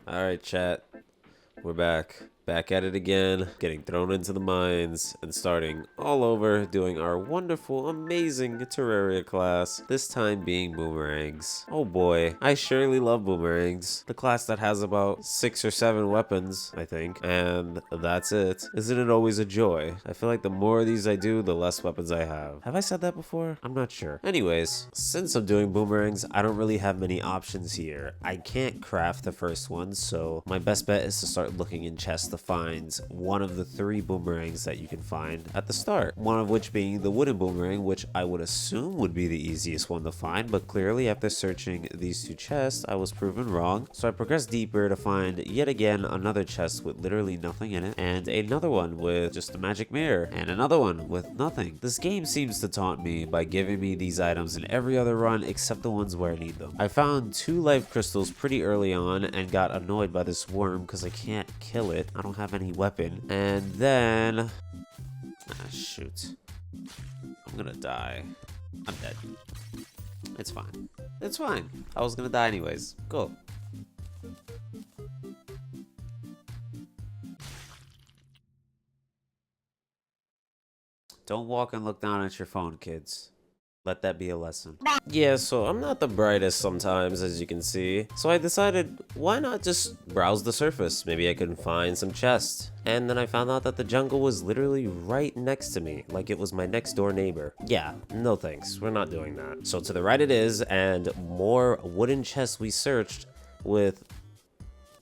Alright, chat. We're back. Back at it again, getting thrown into the mines, and starting all over doing our wonderful, amazing Terraria class, this time being Boomerangs. Oh boy, I surely love Boomerangs. The class that has about 6 or 7 weapons, I think, and that's it. Isn't it always a joy? I feel like the more of these I do, the less weapons I have. Have I said that before? I'm not sure. Anyways, since I'm doing Boomerangs, I don't really have many options here. I can't craft the first one, so my best bet is to start looking in chests to find one of the 3 boomerangs that you can find at the start. One of which being the wooden boomerang, which I would assume would be the easiest one to find, but clearly after searching these 2 chests, I was proven wrong. So I progressed deeper to find yet again another chest with literally nothing in it, and another one with just a magic mirror, and another one with nothing. This game seems to taunt me by giving me these items in every other run except the ones where I need them. I found 2 life crystals pretty early on and got annoyed by this worm because I can't kill it. I don't have any weapon. And then... shoot. I'm gonna die. I'm dead. It's fine. It's fine. I was gonna die anyways. Cool. Don't walk and look down at your phone, kids. Let that be a lesson. Yeah, so I'm not the brightest sometimes, as you can see. So I decided, why not just browse the surface? Maybe I could find some chests. And then I found out that the jungle was literally right next to me, like it was my next door neighbor. Yeah, no thanks, we're not doing that. So to the right it is, and more wooden chests we searched with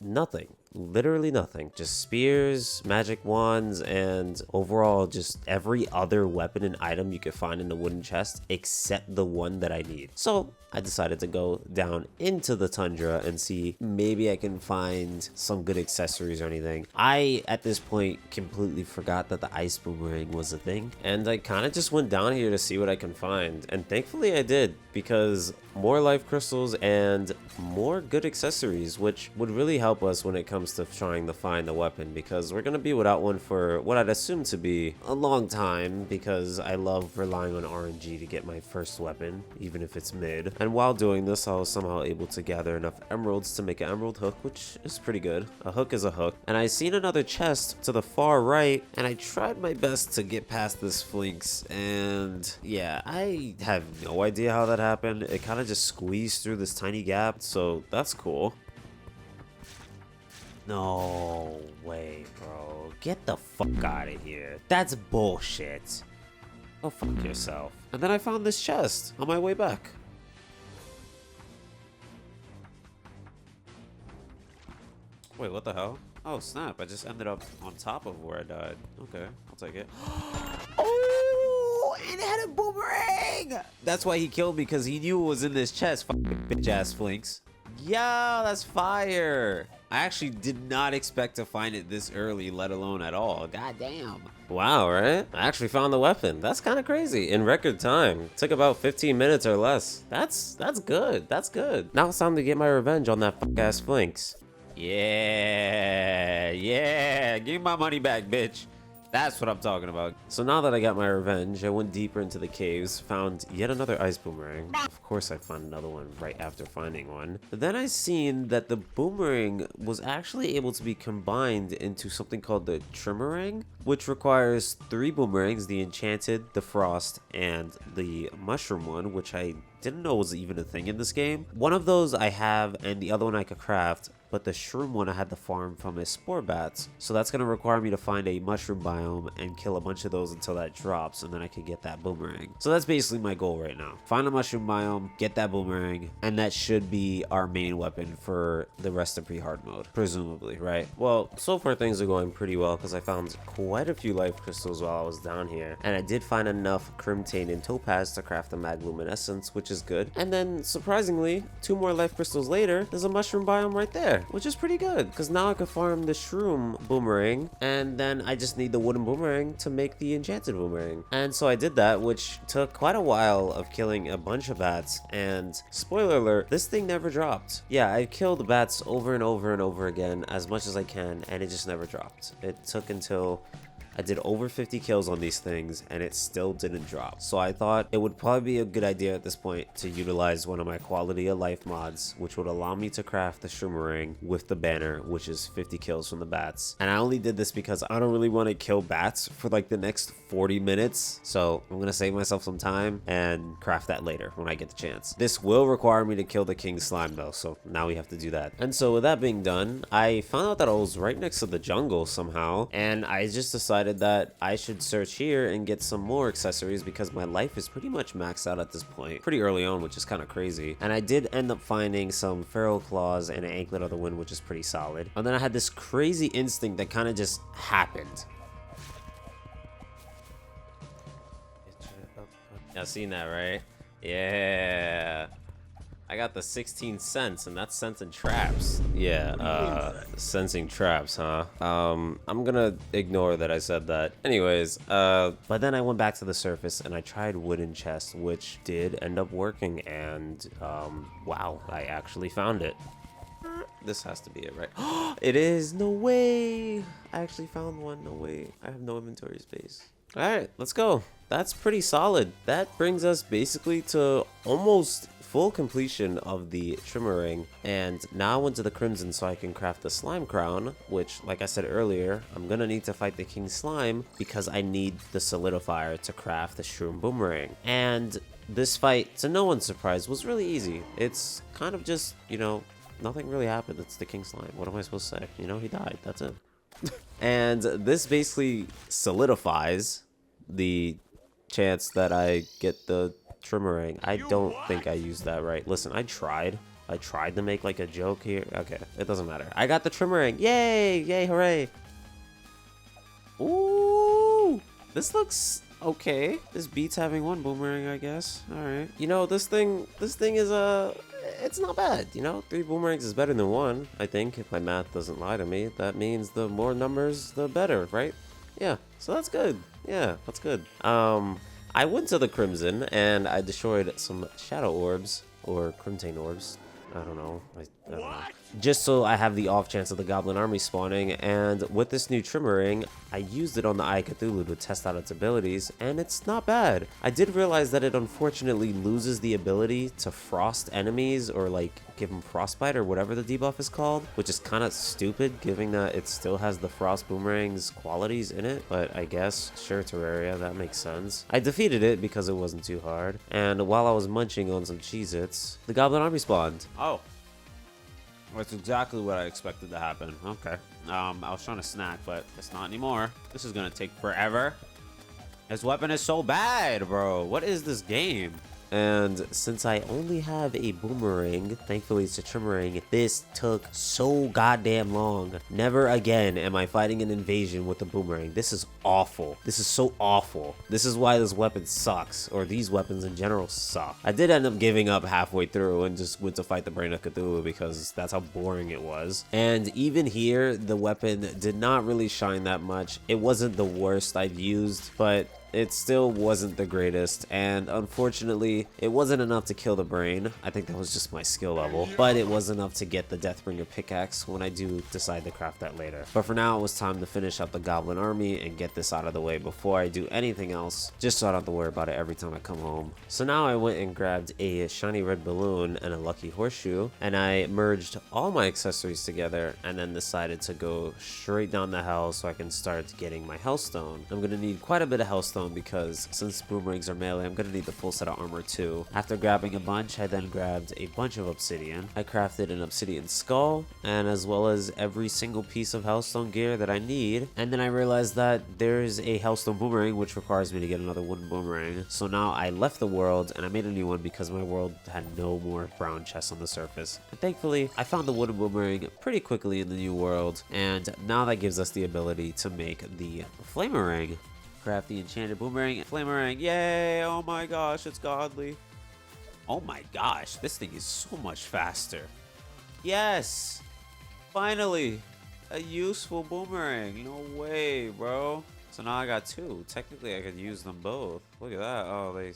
nothing. Literally nothing. Just spears, magic wands, and overall just every other weapon and item you could find in the wooden chest except the one that I need. So I decided to go down into the tundra and see maybe I can find some good accessories or anything. I, at this point, completely forgot that the ice boomerang was a thing, and I kind of just went down here to see what I can find, and thankfully I did, because more life crystals and more good accessories, which would really help us when it comes to trying to find the weapon, because we're going to be without one for what I'd assume to be a long time, because I love relying on RNG to get my first weapon, even if it's mid. And while doing this, I was somehow able to gather enough emeralds to make an emerald hook, which is pretty good. A hook is a hook. And I seen another chest to the far right, and I tried my best to get past this flinks, and yeah, I have no idea how that happened. It kind of just squeezed through this tiny gap, so that's cool. No way, bro. Get the fuck out of here. That's bullshit. Go fuck yourself. And then I found this chest on my way back. Wait, what the hell? Oh, snap. I just ended up on top of where I died. Okay, I'll take it. Oh, and it had a boomerang! That's why he killed me, because he knew it was in this chest. Fucking bitch-ass flinks. Yeah, that's fire. I actually did not expect to find it this early, let alone at all. God damn. Wow, right? I actually found the weapon. That's kind of crazy. In record time. It took about 15 minutes or less. That's good. That's good. Now it's time to get my revenge on that fuck-ass flinks. Yeah, give me my money back, bitch. That's what I'm talking about. So now that I got my revenge, I went deeper into the caves, found yet another ice boomerang. Of course I found another one right after finding one. But then I seen that the boomerang was actually able to be combined into something called the trimerang, which requires 3 boomerangs, the enchanted, the frost, and the mushroom one, which I didn't know was even a thing in this game. One of those I have, and the other one I could craft, but the shroom one I had to farm from a spore bats. So that's gonna require me to find a mushroom biome and kill a bunch of those until that drops, and then I can get that boomerang. So that's basically my goal right now. Find a mushroom biome, get that boomerang, and that should be our main weapon for the rest of pre-hard mode, presumably, right? Well, so far things are going pretty well, because I found quite a few life crystals while I was down here, and I did find enough crimtane and topaz to craft a magluminescence, which is good. And then surprisingly, 2 more life crystals later, there's a mushroom biome right there, which is pretty good, because now I can farm the shroom boomerang, and then I just need the wooden boomerang to make the enchanted boomerang. And so I did that, which took quite a while of killing a bunch of bats, and spoiler alert, this thing never dropped. Yeah, I killed bats over and over and over again as much as I can, and it just never dropped. It took until I did over 50 kills on these things and it still didn't drop. So I thought it would probably be a good idea at this point to utilize one of my quality of life mods, which would allow me to craft the Boomerang with the banner, which is 50 kills from the bats. And I only did this because I don't really want to kill bats for like the next 40 minutes. So I'm gonna save myself some time and craft that later when I get the chance. This will require me to kill the king slime though, so now we have to do that. And so with that being done, I found out that I was right next to the jungle somehow, and I just decided that I should search here and get some more accessories because my life is pretty much maxed out at this point pretty early on, which is kind of crazy. And I did end up finding some feral claws and an anklet of the wind, which is pretty solid. And then I had this crazy instinct that kind of just happened. Y'all seen that, right? Yeah. I got the 16 cents, and that's sensing traps. Yeah, sensing traps, huh? I'm gonna ignore that I said that. Anyways, but then I went back to the surface and I tried wooden chest, which did end up working, and wow, I actually found it. This has to be it, right? It is. No way. I actually found one. No way. I have no inventory space. All right, let's go. That's pretty solid. That brings us basically to almost full completion of the Boomerang, and now I went to the Crimson so I can craft the slime crown, which, like I said earlier, I'm gonna need to fight the king slime because I need the solidifier to craft the shroom boomerang. And this fight, to no one's surprise, was really easy. It's kind of just, you know, nothing really happened. It's the king slime. What am I supposed to say? You know, he died. That's it. And this basically solidifies the chance that I get the Boomerang. I don't think I used that right. Listen, I tried to make like a joke here. Okay, it doesn't matter. I got the Boomerang. Yay! Yay! Hooray! Ooh, this looks okay. This beats having one boomerang, I guess. All right. You know, this thing is it's not bad. You know, 3 boomerangs is better than 1. I think if my math doesn't lie to me, that means the more numbers, the better, right? Yeah. So that's good. Yeah, that's good. I went to the Crimson and I destroyed some shadow orbs or crimson orbs. I don't know. I don't know. Just so I have the off chance of the goblin army spawning, and with this new Boomerang, I used it on the Eye Cthulhu to test out its abilities, and it's not bad. I did realize that it unfortunately loses the ability to frost enemies or like give them frostbite or whatever the debuff is called, which is kind of stupid given that it still has the frost boomerang's qualities in it, but I guess, sure, Terraria, that makes sense. I defeated it because it wasn't too hard, and while I was munching on some Cheez-Its, the goblin army spawned. Oh. That's exactly what I expected to happen. Okay. I was trying to snack, but it's not anymore. This is gonna take forever. This weapon is so bad, bro. What is this game? And since I only have a boomerang, thankfully it's a Boomerang, this took so goddamn long. Never again am I fighting an invasion with a boomerang. This is awful. This is so awful. This is why this weapon sucks, or these weapons in general suck. I did end up giving up halfway through and just went to fight the Brain of Cthulhu because that's how boring it was. And even here, the weapon did not really shine that much. It wasn't the worst I've used, but it still wasn't the greatest, and unfortunately, it wasn't enough to kill the brain. I think that was just my skill level, but it was enough to get the Deathbringer pickaxe when I do decide to craft that later. But for now, it was time to finish out the goblin army and get this out of the way before I do anything else, just so I don't have to worry about it every time I come home. So now I went and grabbed a shiny red balloon and a lucky horseshoe, and I merged all my accessories together and then decided to go straight down the hell so I can start getting my hellstone. I'm gonna need quite a bit of hellstone because since boomerangs are melee, I'm gonna need the full set of armor too. After grabbing a bunch, I then grabbed a bunch of obsidian. I crafted an obsidian skull, and as well as every single piece of hellstone gear that I need. And then I realized that there's a hellstone boomerang which requires me to get another wooden boomerang. So now I left the world and I made a new one because my world had no more brown chests on the surface. And thankfully, I found the wooden boomerang pretty quickly in the new world, and now that gives us the ability to make the flamerang. Craft the enchanted boomerang, flamerang, yay! Oh my gosh, it's godly. Oh my gosh, this thing is so much faster. Yes! Finally! A useful boomerang. No way, bro. So now I got 2. Technically, I could use them both. Look at that. Oh, they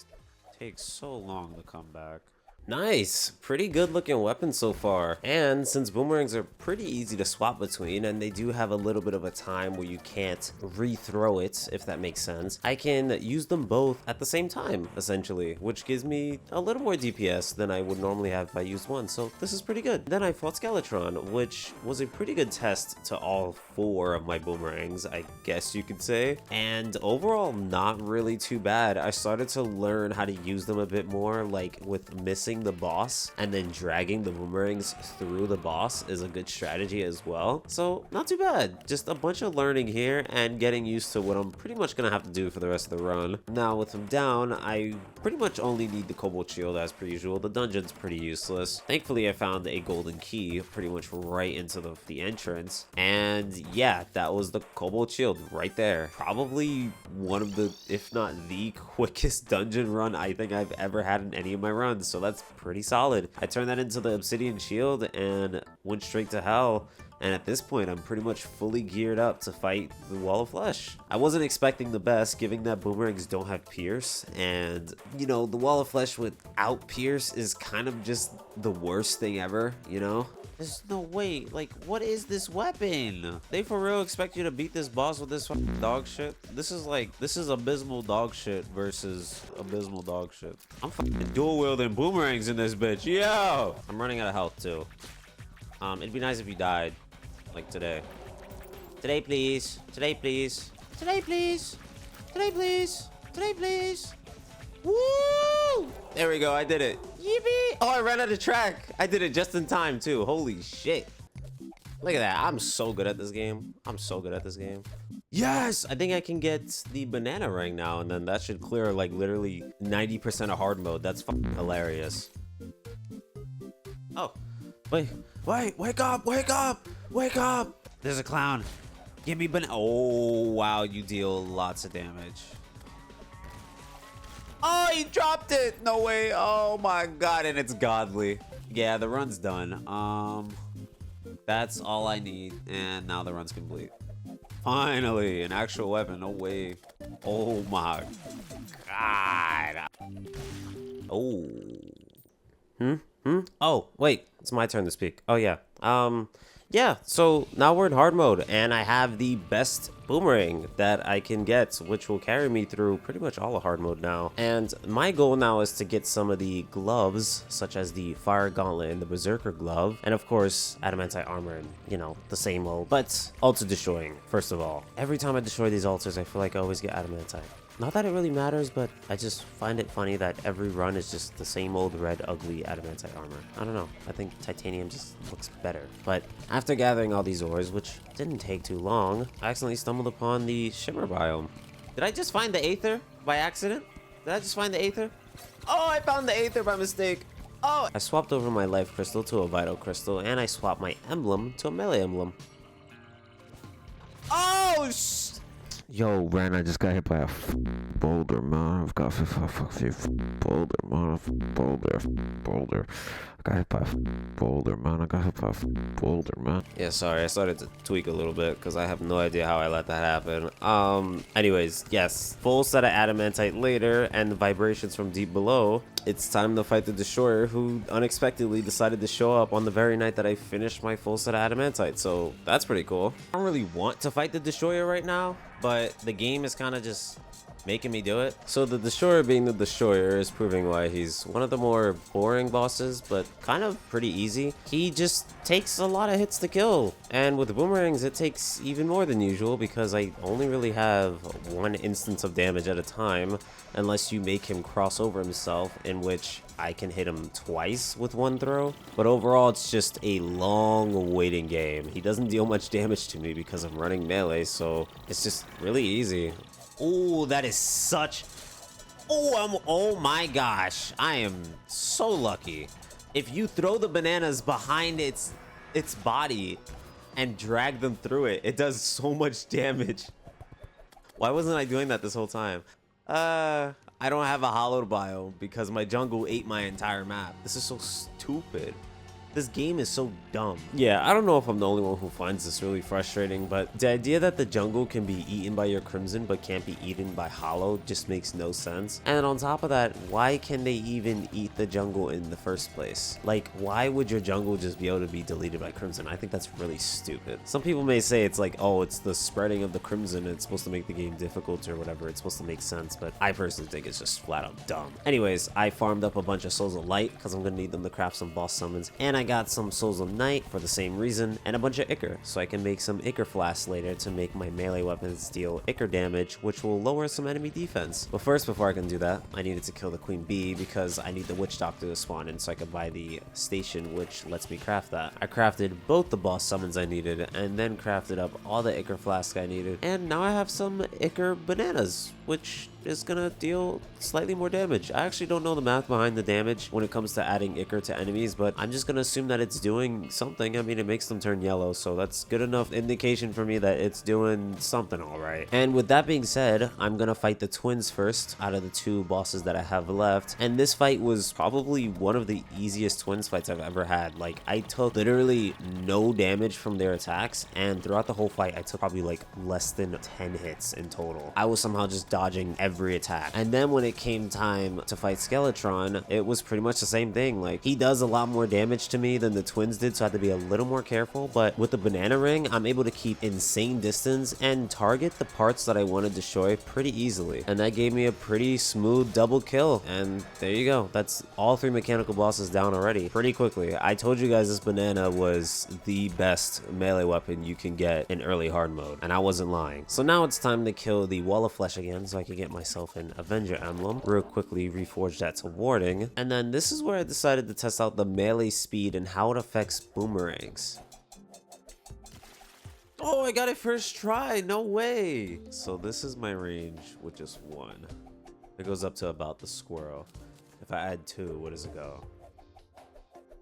take so long to come back. Nice, pretty good looking weapon so far. And since boomerangs are pretty easy to swap between and they do have a little bit of a time where you can't rethrow it, if that makes sense, I can use them both at the same time, essentially, which gives me a little more DPS than I would normally have if I used one, so this is pretty good. Then I fought Skeletron, which was a pretty good test to all 4 of my boomerangs, I guess you could say. And overall, not really too bad. I started to learn how to use them a bit more, like with missing the boss and then dragging the boomerangs through the boss is a good strategy as well. So not too bad. Just a bunch of learning here and getting used to what I'm pretty much gonna have to do for the rest of the run. Now with them down, I pretty much only need the cobalt shield as per usual. The dungeon's pretty useless. Thankfully, I found a golden key pretty much right into the entrance. And yeah, that was the cobalt shield right there. Probably one of the, if not the quickest dungeon run I think I've ever had in any of my runs. So that's pretty solid. I turned that into the obsidian shield and went straight to hell. And at this point, I'm pretty much fully geared up to fight the Wall of Flesh. I wasn't expecting the best, given that boomerangs don't have Pierce. And, you know, the Wall of Flesh without Pierce is kind of just the worst thing ever, you know? There's no way. Like, what is this weapon? They for real expect you to beat this boss with this fucking dog shit? This is abysmal dog shit versus abysmal dog shit. I'm fucking dual wielding boomerangs in this bitch. Yo! I'm running out of health, too. It'd be nice if you died. Like today. Today, please. Today, please. Today, please. Today, please. Today, please. Woo! There we go. I did it. Yippee! Oh, I ran out of track. I did it just in time, too. Holy shit. Look at that. I'm so good at this game. I'm so good at this game. Yes! I think I can get the banana ring now, and then that should clear, like, literally 90% of hard mode. That's fucking hilarious. Oh. Wait, wake up, wake up, wake up. There's a clown. Give me banana. Oh, wow, you deal lots of damage. Oh, he dropped it. No way. Oh my God, and it's godly. Yeah, the run's done. That's all I need, and now the run's complete. Finally, an actual weapon. No way. Oh my God. Oh. Oh, wait, it's my turn to speak. Oh, yeah. Yeah, so now we're in hard mode, and I have the best boomerang that I can get, which will carry me through pretty much all of hard mode now. And my goal now is to get some of the gloves, such as the Fire Gauntlet and the Berserker Glove, and of course, Adamantite Armor and, you know, the same old, but altar destroying, first of all. Every time I destroy these altars, I feel like I always get Adamantite. Not that it really matters, but I just find it funny that every run is just the same old red, ugly Adamantite armor. I don't know. I think titanium just looks better. But after gathering all these ores, which didn't take too long, I accidentally stumbled upon the Shimmer biome. Did I just find the Aether by accident? Did I just find the Aether? Oh, I found the Aether by mistake. Oh! I swapped over my life crystal to a vital crystal, and I swapped my emblem to a melee emblem. Oh, Yo, Ren, I just got hit by a boulder, man. I've got a boulder, man. Boulder. I got hit by a boulder, man. I got hit by a boulder, man. Yeah, sorry, I started to tweak a little bit because I have no idea how I let that happen. Anyways, yes, full set of adamantite later and the vibrations from deep below. It's time to fight the Destroyer, who unexpectedly decided to show up on the very night that I finished my full set of adamantite, so that's pretty cool. I don't really want to fight the Destroyer right now, but the game is kind of just making me do it. So the Destroyer being the Destroyer is proving why he's one of the more boring bosses, but kind of pretty easy. He just takes a lot of hits to kill. And with boomerangs, it takes even more than usual because I only really have one instance of damage at a time, unless you make him cross over himself, in which I can hit him twice with one throw. But overall, it's just a long waiting game. He doesn't deal much damage to me because I'm running melee, so it's just really easy. Oh, that is such... Oh my gosh. I am so lucky. If you throw the bananas behind its body and drag them through it, it does so much damage. Why wasn't I doing that this whole time? I don't have a hollowed biome because my jungle ate my entire map. This is so stupid. This game is so dumb. Yeah, I don't know if I'm the only one who finds this really frustrating, but the idea that the jungle can be eaten by your Crimson but can't be eaten by Hollow just makes no sense. And on top of that, why can they even eat the jungle in the first place? Like, why would your jungle just be able to be deleted by Crimson? I think that's really stupid. Some people may say it's like, oh, it's the spreading of the Crimson, it's supposed to make the game difficult or whatever, it's supposed to make sense, but I personally think it's just flat out dumb. Anyways, I farmed up a bunch of Souls of Light because I'm gonna need them to craft some boss summons, and I got some Souls of Night for the same reason, and a bunch of Ichor, so I can make some Ichor flasks later to make my melee weapons deal Ichor damage, which will lower some enemy defense. But first, before I can do that, I needed to kill the Queen Bee because I need the Witch Doctor to spawn in so I could buy the station, which lets me craft that. I crafted both the boss summons I needed, and then crafted up all the Ichor flasks I needed, and now I have some Ichor bananas, which is gonna deal slightly more damage. I actually don't know the math behind the damage when it comes to adding Ichor to enemies, but I'm just gonna assume that it's doing something. I mean, it makes them turn yellow, so that's good enough indication for me that it's doing something alright. And with that being said, I'm gonna fight the twins first out of the two bosses that I have left, and this fight was probably one of the easiest twins fights I've ever had. Like, I took literally no damage from their attacks, and throughout the whole fight I took probably like less than 10 hits in total. I was somehow just dodging every attack. And then when it came time to fight Skeletron, it was pretty much the same thing. Like, he does a lot more damage to me than the twins did, so I have to be a little more careful. But with the banana ring, I'm able to keep insane distance and target the parts that I want to destroy pretty easily. And that gave me a pretty smooth double kill. And there you go. That's all 3 mechanical bosses down already pretty quickly. I told you guys this banana was the best melee weapon you can get in early hard mode, and I wasn't lying. So now it's time to kill the Wall of Flesh again so I can get myself an Avenger emblem. Real quickly reforge that to Warding. And then this is where I decided to test out the melee speed and how it affects boomerangs. Oh, I got it first try. No way. So this is my range with just 1. It goes up to about the squirrel. If I add 2, what does it go?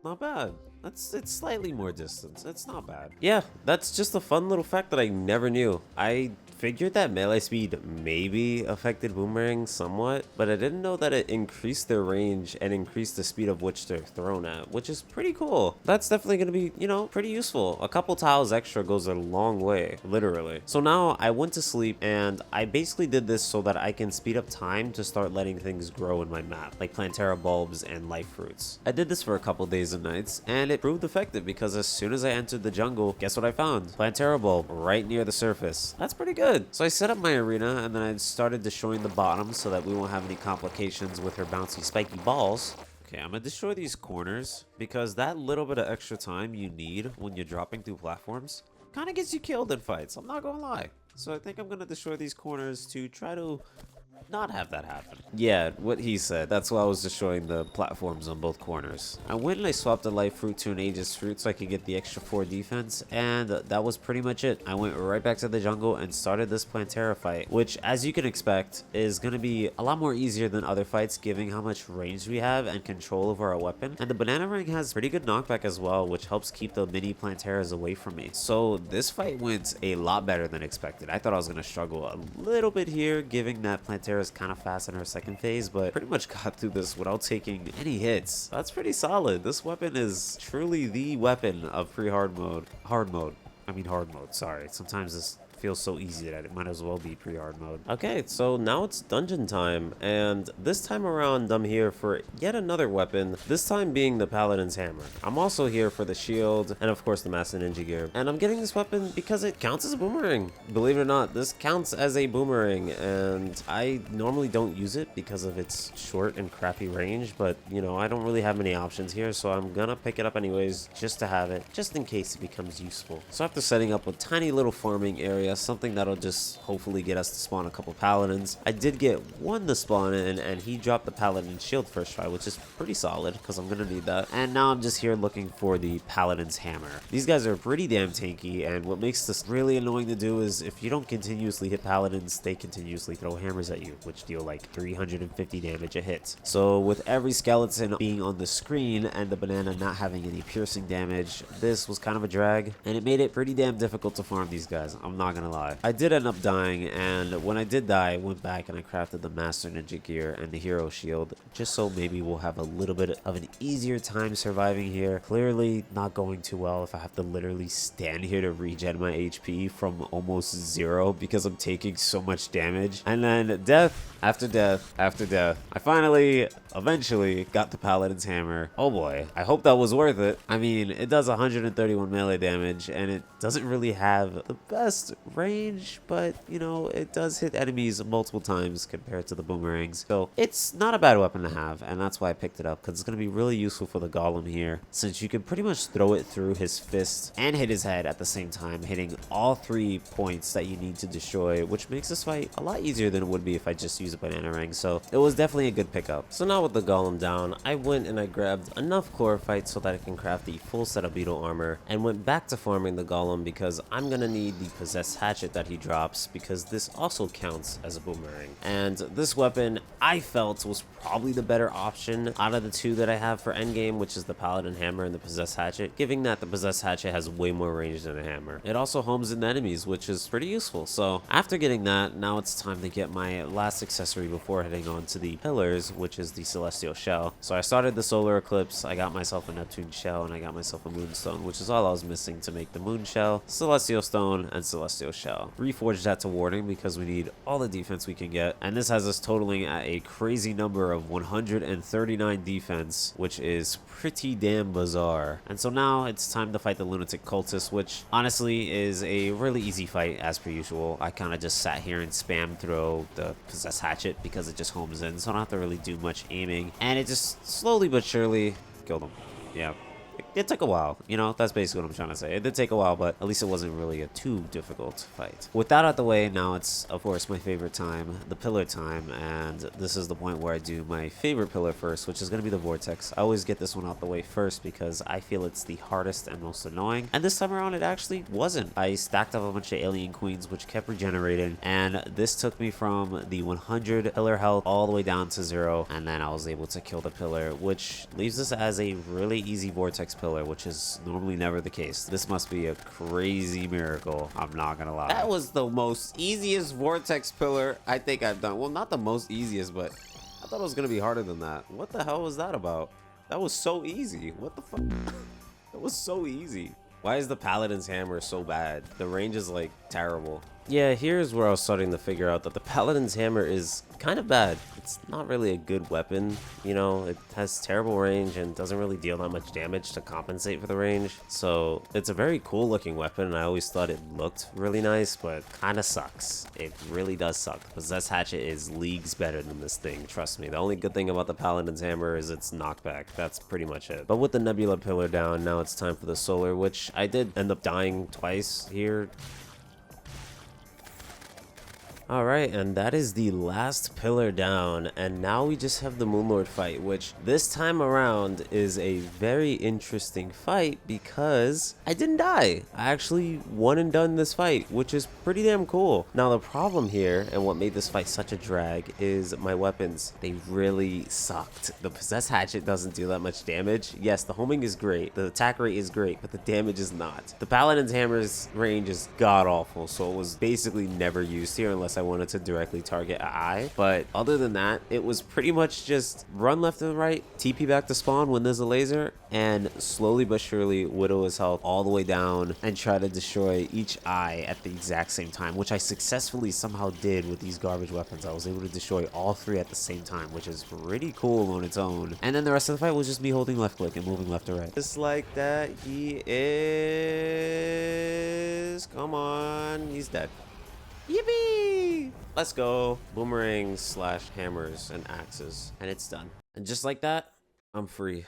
Not bad. It's slightly more distance. It's not bad. Yeah, that's just a fun little fact that I never knew. I figured that melee speed maybe affected boomerangs somewhat, but I didn't know that it increased their range and increased the speed of which they're thrown at, which is pretty cool. That's definitely going to be, you know, pretty useful. A couple tiles extra goes a long way, literally. So now I went to sleep, and I basically did this so that I can speed up time to start letting things grow in my map, like Plantera bulbs and life fruits. I did this for a couple days and nights, and it proved effective because as soon as I entered the jungle, guess what I found? Plantera bulb right near the surface. That's pretty good. So I set up my arena, and then I started destroying the bottom so that we won't have any complications with her bouncy spiky balls. Okay, I'm gonna destroy these corners because that little bit of extra time you need when you're dropping through platforms kind of gets you killed in fights. I'm not gonna lie. So I think I'm gonna destroy these corners to try to not have that happen. Yeah, what he said. That's why I was destroying the platforms on both corners. I went and I swapped the life fruit to an Aegis fruit so I could get the extra 4 defense, and that was pretty much it. I went right back to the jungle and started this Plantera fight, which, as you can expect, is going to be a lot more easier than other fights, given how much range we have and control over our weapon. And the banana ring has pretty good knockback as well, which helps keep the mini Planteras away from me. So this fight went a lot better than expected. I thought I was going to struggle a little bit here, given that Plantera is kind of fast in her second phase, but pretty much got through this without taking any hits. That's pretty solid. This weapon is truly the weapon of pre-hard mode. Hard mode, sorry. Sometimes this feels so easy that it might as well be pre-hard mode. Okay, so now it's dungeon time, and this time around I'm here for yet another weapon, this time being the Paladin's Hammer. I'm also here for the shield, and of course the Master Ninja gear. And I'm getting this weapon because it counts as a boomerang. Believe it or not, this counts as a boomerang, and I normally don't use it because of its short and crappy range, but you know, I don't really have many options here, so I'm gonna pick it up anyways, just to have it, just in case it becomes useful. So after setting up a tiny little farming area, something that'll just hopefully get us to spawn a couple paladins. I did get one to spawn in, and he dropped the paladin shield first try, which is pretty solid because I'm gonna need that. And now I'm just here looking for the Paladin's Hammer. These guys are pretty damn tanky, and what makes this really annoying to do is if you don't continuously hit paladins, they continuously throw hammers at you, which deal like 350 damage a hit. So with every skeleton being on the screen and the banana not having any piercing damage, this was kind of a drag, and it made it pretty damn difficult to farm these guys. I'm not not gonna lie. I did end up dying, and when I did die, I went back and I crafted the Master Ninja gear and the Hero Shield, just so maybe we'll have a little bit of an easier time surviving here. Clearly not going too well if I have to literally stand here to regen my HP from almost 0 because I'm taking so much damage. And then death after death after death. I finally, eventually got the Paladin's Hammer. Oh boy, I hope that was worth it. I mean, it does 131 melee damage, and it doesn't really have the best range, but you know, it does hit enemies multiple times compared to the Boomerangs. So it's not a bad weapon to have, and that's why I picked it up, because it's going to be really useful for the Golem here, since you can pretty much throw it through his fist and hit his head at the same time, hitting all 3 points that you need to destroy, which makes this fight a lot easier than it would be if I just used a banana ring. So it was definitely a good pickup. So now with the Golem down, I went and I grabbed enough chlorophyte so that I can craft the full set of beetle armor, and went back to farming the Golem because I'm gonna need the possessed hatchet that he drops, because this also counts as a boomerang. And this weapon I felt was probably the better option out of the 2 that I have for endgame, which is the Paladin Hammer and the possessed hatchet, giving that the possessed hatchet has way more range than a hammer. It also homes in enemies, which is pretty useful. So after getting that, now it's time to get my last accessory before heading on to the pillars, which is the Celestial Shell. So I started the Solar Eclipse, I got myself a Neptune Shell, and I got myself a Moonstone, which is all I was missing to make the Moon Shell, Celestial Stone, and Celestial Shell. Reforged that to Warding because we need all the defense we can get, and this has us totaling at a crazy number of 139 defense, which is pretty damn bizarre. And so now it's time to fight the Lunatic Cultist, which honestly is a really easy fight as per usual. I kind of just sat here and spam throw the possessed hatchet because it just homes in, so I don't have to really do much aiming, and it just slowly but surely killed him. Yeah. It took a while, you know, that's basically what I'm trying to say. It did take a while, but at least it wasn't really a too difficult fight. With that out the way, now it's, of course, my favorite time, the pillar time, and this is the point where I do my favorite pillar first, which is going to be the Vortex. I always get this one out the way first because I feel it's the hardest and most annoying, and this time around it actually wasn't. I stacked up a bunch of Alien Queens, which kept regenerating, and this took me from the 100 pillar health all the way down to 0, and then I was able to kill the pillar, which leaves us as a really easy Vortex pillar, which is normally never the case. This must be a crazy miracle, I'm not gonna lie. That was the most easiest Vortex pillar I think I've done. Well, not the most easiest, but I thought it was gonna be harder than that. What the hell was that about? That was so easy. What the fuck? That was so easy. Why is the Paladin's Hammer so bad? The range is like terrible. Yeah, here's where I was starting to figure out that the Paladin's Hammer is kind of bad. It's not really a good weapon, you know, it has terrible range and doesn't really deal that much damage to compensate for the range. So it's a very cool looking weapon, and I always thought it looked really nice, but kind of sucks. It really does suck. The Possessed Hatchet is leagues better than this thing, trust me. The only good thing about the Paladin's Hammer is its knockback. That's pretty much it. But with the Nebula pillar down, now it's time for the Solar, which I did end up dying twice here. Alright, and that is the last pillar down, and now we just have the Moonlord fight, which this time around is a very interesting fight because I didn't die. I actually won and done this fight, which is pretty damn cool. Now the problem here, and what made this fight such a drag, is my weapons. They really sucked. The Possessed Hatchet doesn't do that much damage. Yes, the homing is great, the attack rate is great, but the damage is not. The Paladin's Hammer's range is god-awful, so it was basically never used here unless I wanted to directly target an eye. But other than that, it was pretty much just run left and right, TP back to spawn when there's a laser, and slowly but surely whittle his health all the way down and try to destroy each eye at the exact same time, which I successfully somehow did with these garbage weapons. I was able to destroy all 3 at the same time, which is pretty cool on its own. And then the rest of the fight was just me holding left click and moving left to right. Just like that, he is... Come on, he's dead. Yippee! Let's go. Boomerangs / hammers and axes. And it's done. And just like that, I'm free.